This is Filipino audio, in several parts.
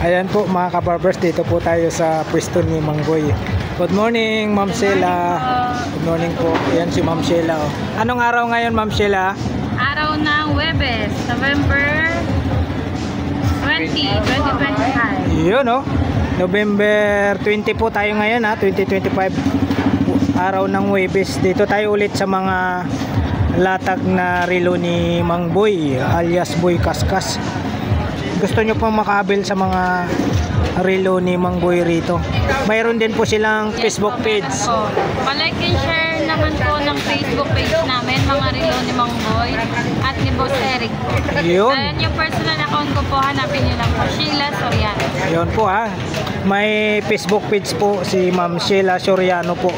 Ayan po mga kabarbers, dito po tayo sa pwesto ni Mang Boy. Good morning, Ma'am Sheila. Good morning po. Ayan si Ma'am Sheila. Oh. Anong araw ngayon, Ma'am Sheila? Araw ng Huwebes, November 20, 2025. Yun, oh. November 20 po tayo ngayon, ha? 2025. Araw ng Huwebes. Dito tayo ulit sa mga latag na relo ni Mang Boy, alias Boy Kaskas. Gusto nyo pong makabil sa mga relo ni Mang Boy rito, mayroon din po silang Facebook page. Pa-like and share naman po ng Facebook page namin, mga relo ni Mang Boy at ni Boss Eric. Yun. Ayan yung personal account ko po, hanapin nyo lang po, Sheila Soriano. Yun po, ha. May Facebook page po si Ma'am Sheila Soriano po.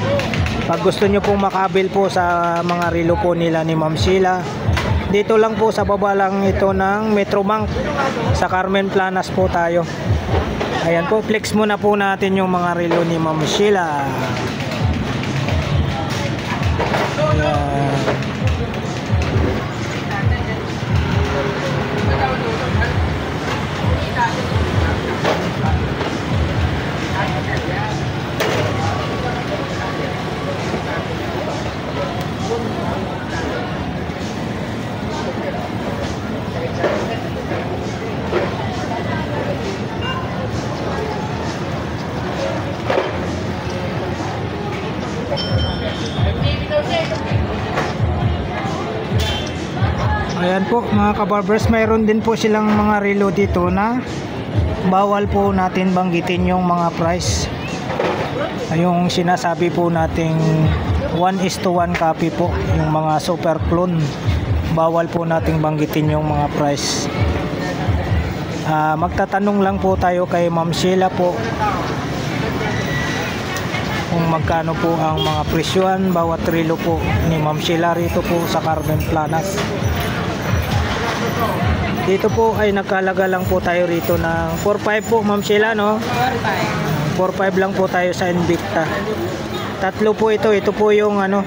Pag gusto nyo pong makabil po sa mga relo po nila ni Ma'am Sheila, dito lang po sa baba lang ito ng Metrobank sa Carmen Planas po tayo. Ayan po, flex muna po natin yung mga relo ni Ma'am Sheila. Ayan. Ayan po mga kabarbers, mayroon din po silang mga relo dito na bawal po natin banggitin yung mga price. Yung sinasabi po nating 1:1 copy po, yung mga super clone, bawal po nating banggitin yung mga price. Magtatanong lang po tayo kay Ma'am Sheila po kung magkano po ang mga presyohan bawat relo po ni Ma'am Sheila rito po sa Carmen Planas. Dito po ay nagkalaga lang po tayo rito ng 4.5 po, Ma'am Sheila, no? 4.5 lang po tayo sa Invicta. Tatlo po ito. Ito po yung ano,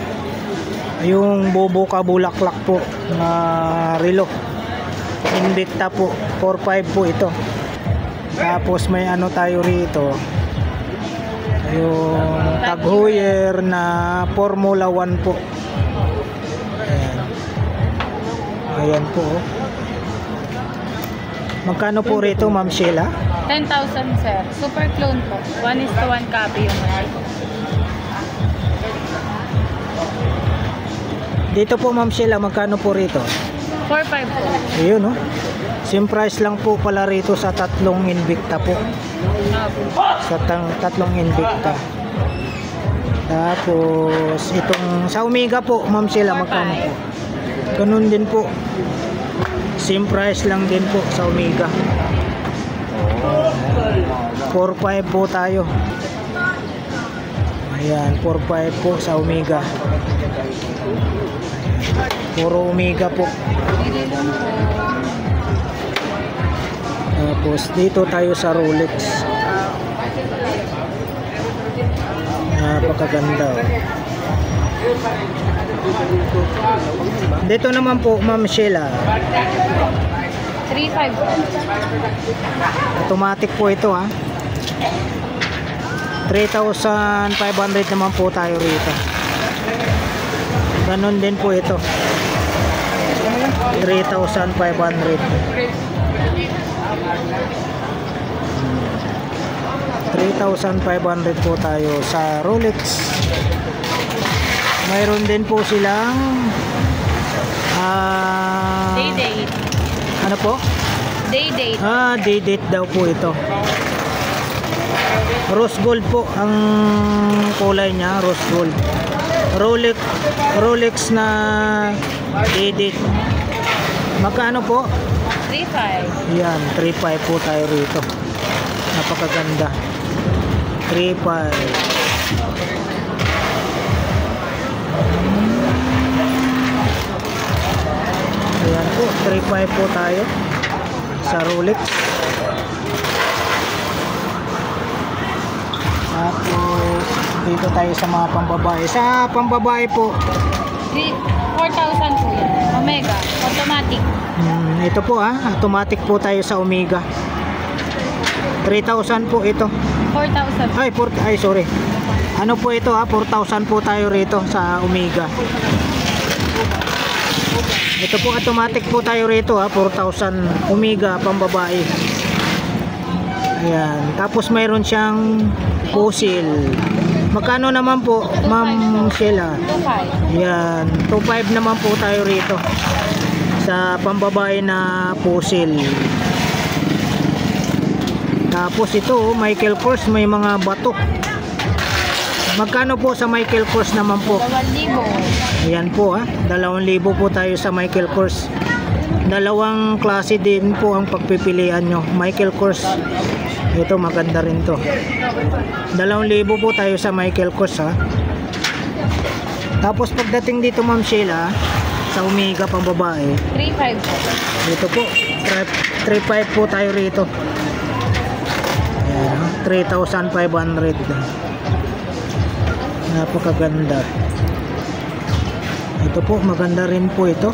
yung Boboka Bulaklak po na relo. Invicta po, 4.5 po ito. Tapos may ano tayo rito, yung Tag Heuer na Formula 1 po. Ayan. Ayan po. Magkano po rito, Ma'am Sheila? 10,000 sir, super clone po, 1:1 copy yung mga. Dito po, Ma'am Sheila, magkano po rito? 4.5 po. Ayun, no? Same price lang po pala rito sa tatlong Invicta po. Sa tatlong Invicta. Tapos itong sa Omega po, Ma'am Sheila, magkano po? Ganun din po. Same price lang din po sa Omega. 4.5 po tayo. Ayan, 4.5 po sa Omega. Puro Omega po. Tapos dito tayo sa Rolex. Napakaganda. Dito naman po, Ma'am Sheila, 3.5 po. automatic po ito, ha. 3,500 naman po tayo rito. Ganon din po ito, 3,500. 3,500 po tayo sa Rolex. Mayroon din po silang Day date. ano po? Day date. Day date daw po ito. Rose gold po ang kulay niya, rose gold. Rolex na day date. Magkano po? 3.5. Yan, 3.5 po tayo rito. Napakaganda. 3.5. Ayan po, 3.5 po tayo sa Rolex. Tapos dito tayo sa mga pambabae. Sa pambabae po, 4,000 po yan. Omega, automatic. ito po automatic po tayo sa Omega. 3,000 po ito. 4,000. Ay, sorry. Ano po ito 4,000 po tayo rito sa Omega. Ito po automatic po tayo rito 4,000 Omega pambabae. Ayan. Tapos mayroon siyang puzzle. Magkano naman po, Ma'am Sheila? 2,500. Ayan. 2,500 naman po tayo rito sa pambabae na puzzle. Tapos ito, Michael Kors, may mga bato. Magkano po sa Michael Kors naman po? 2,000. Ayan po 2,000 po tayo sa Michael Kors. Dalawang klase din po ang pagpipilian nyo. Michael Kors. Ito maganda rin to. 2,000 po tayo sa Michael Kors Tapos pagdating dito Ma'am Sheila, sa Omega pang babae, 3,500 po. dito po 3,500 po tayo rito. Ayan, 3,500. Napakaganda. Ito po maganda rin po ito.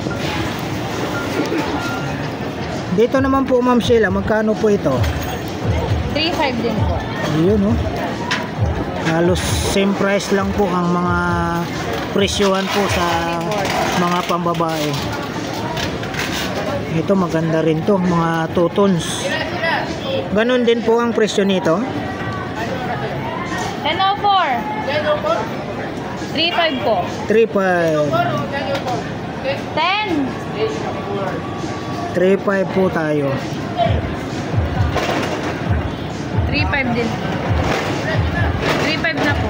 Dito naman po Ma'am Sheila, magkano po ito? 3,500 din po. Ayun halos same price lang po ang mga presyohan po sa mga pambabae. Ito maganda rin to, mga 2 tons. Ganon din po ang presyo nito. 10,04. 3,500 po. 3,500. 10. 3,500 po tayo. 3,500 din. 3,500 na po.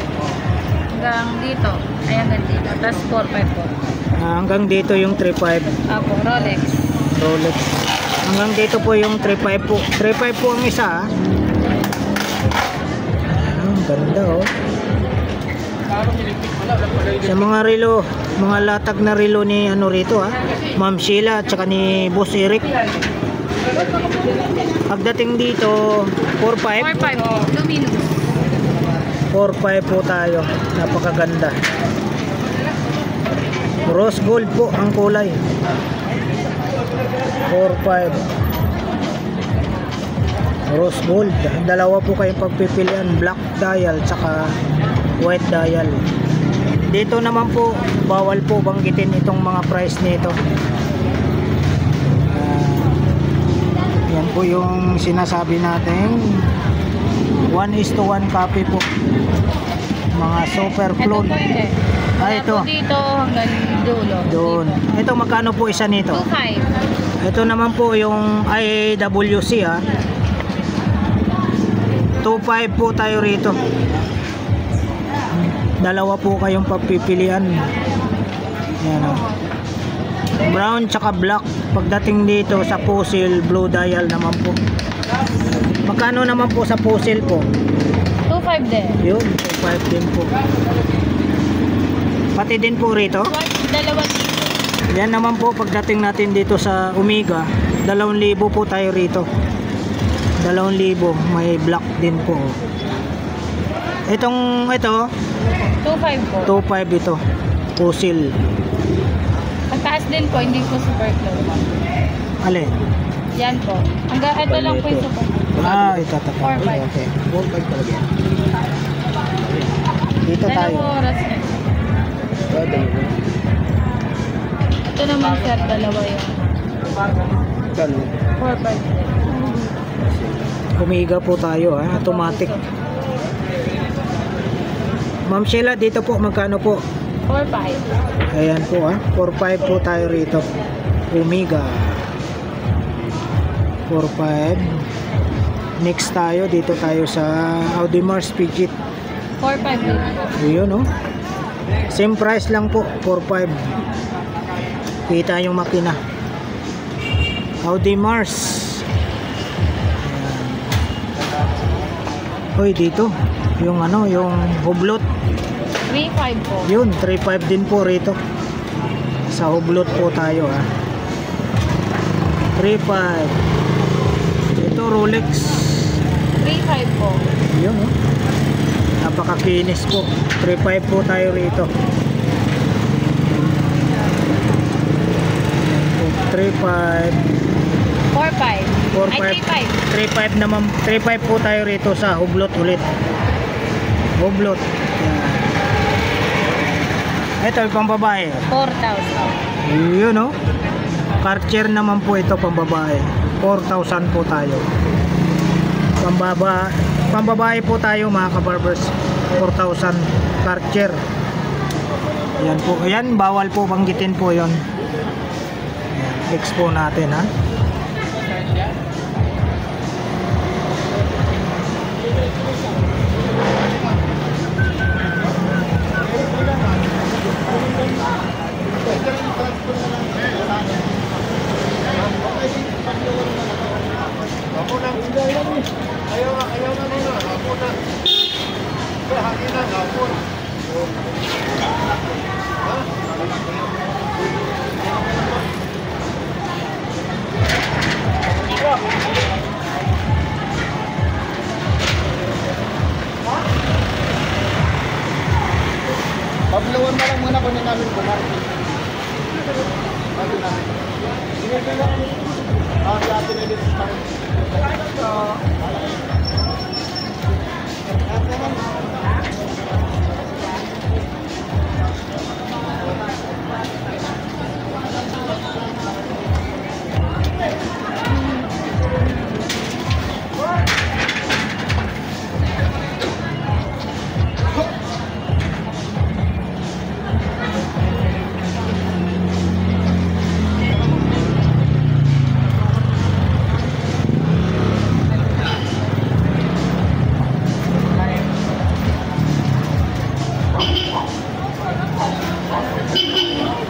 Hanggang dito. Ay, hanggang dito. Tapos 4,500 po. Hanggang dito yung 3,500. Apo, Rolex. Rolex. Hanggang dito po yung 3,500 po. 3,500 po ang isa Ang ganda Sa mga relo, mga latag na relo ni ano rito Ma'am Sheila at saka ni Boss Eric. Pagdating dito 4,500. 4,500 po. Luminous. 4,500 po tayo. Napakaganda. Rose gold po ang kulay. 4,500. Rose gold. Dalawa po kayong pagpipilian, black dial tsaka white dial. Dito naman po bawal po banggitin itong mga price nito. Yan po yung sinasabi natin 1:1 copy po. Mga super Ito clone. po hindi. Ito. Po dito hanggang dulo. Doon. Ito magkano po isa nito? 2,500. Ito naman po yung IWC 2,500 po tayo rito. Dalawa po kayong pagpipilian. Yan brown tsaka black. Pagdating dito sa puzzle, blue dial naman po. Magkano naman po sa puzzle po? 2,500 din. Yun, 2,500 din po. Pati din po rito. Dalawa dito. Yan naman po pagdating natin dito sa Omega, 2,000 po tayo rito. 2,000, may black din po. Ito 2,500 po. 2,500 ito. Puzzle. Pagtaas din po, hindi po super close. Alin? Yan po. Hanggang ito lang po yung super. Ito. 4,500. Okay. 4,500 talaga. Dito tayo. Dalawang oras na. Ito naman sir, dalawa yun. 4,500. Omega po tayo automatic. Ma'am Sheila, dito po magkano po? 4,500. Ayan po 4,500 po tayo rito. Omega 4,500. Next tayo, dito tayo sa Audemars Piguet. 4,500 din po. Ayun same price lang po, 4,500. Kita yung makina. Audemars. Hoy, dito yung yung hublot. 3,500 po. Yun, 3,500 din po rito. Sa hublot po tayo 3,500. Ito Rolex. 3,500 po. Yun napakakinis po. 3,500 po tayo rito. 3,500. 4.5. Ay, 3.5. 3.5 naman, 3.5 po tayo rito sa Hublot ulit. Hublot. Yan. Ito yung pambabae. 4,000. Yun o. Karcher naman po ito pambabae. 4,000 po tayo. Pambabae po tayo mga kabarbers. 4,000 Karcher. Yan po. Yan, bawal po banggitin po yon. Expo natin ha. Pablawan na lang muna kunin namin kumarti. Si Ate Nelly pa rin.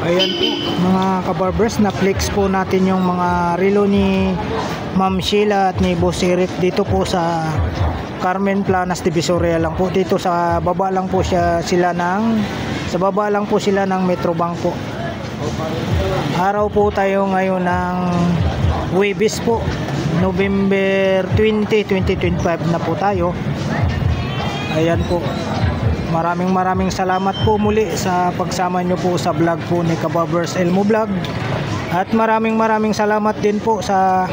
Ayan po mga kabarbers, na-flex po natin yung mga relo ni Ma'am Sheila at ni Boss Eric dito po sa Carmen Planas Divisoria lang po. Dito sa baba lang po sila ng Metrobank po. Araw po tayo ngayon ng Huwebes po, November 20, 2025 na po tayo. Ayan po. Maraming salamat po muli sa pagsama nyo po sa vlog po ni Kabarbers Elmo Vlog. At maraming salamat din po sa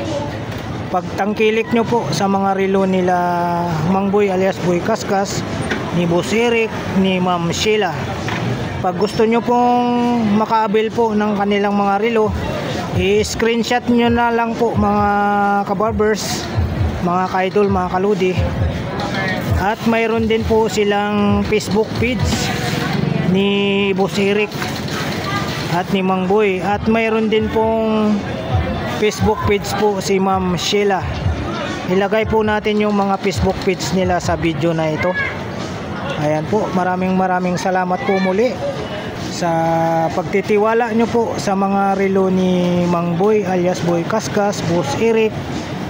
pagtangkilik nyo po sa mga relo nila Mang Boy alias Boy Kaskas, ni Boss Eric, ni Ma'am Sheila. Pag gusto nyo pong makaabil po ng kanilang mga relo, i-screenshot nyo na lang po mga kabarbers, mga kaidol, mga kaludi. At mayroon din po silang Facebook page ni Boss Eric at ni Mang Boy. At mayroon din pong Facebook page po si Ma'am Sheila. Ilagay po natin yung mga Facebook page nila sa video na ito. Ayan po, maraming salamat po muli sa pagtitiwala nyo po sa mga relo ni Mang Boy alias Boy Kaskas, Boss Eric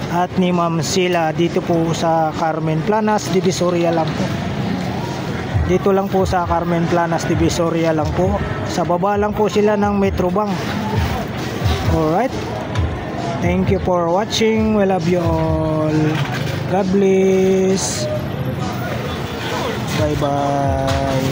at ni Ma'am Sheila dito po sa Carmen Planas Divisoria lang po. Dito lang po sa Carmen Planas Divisoria lang po. Sa baba lang po sila ng Metrobank. Alright. Thank you for watching. We love you all. God bless. Bye bye.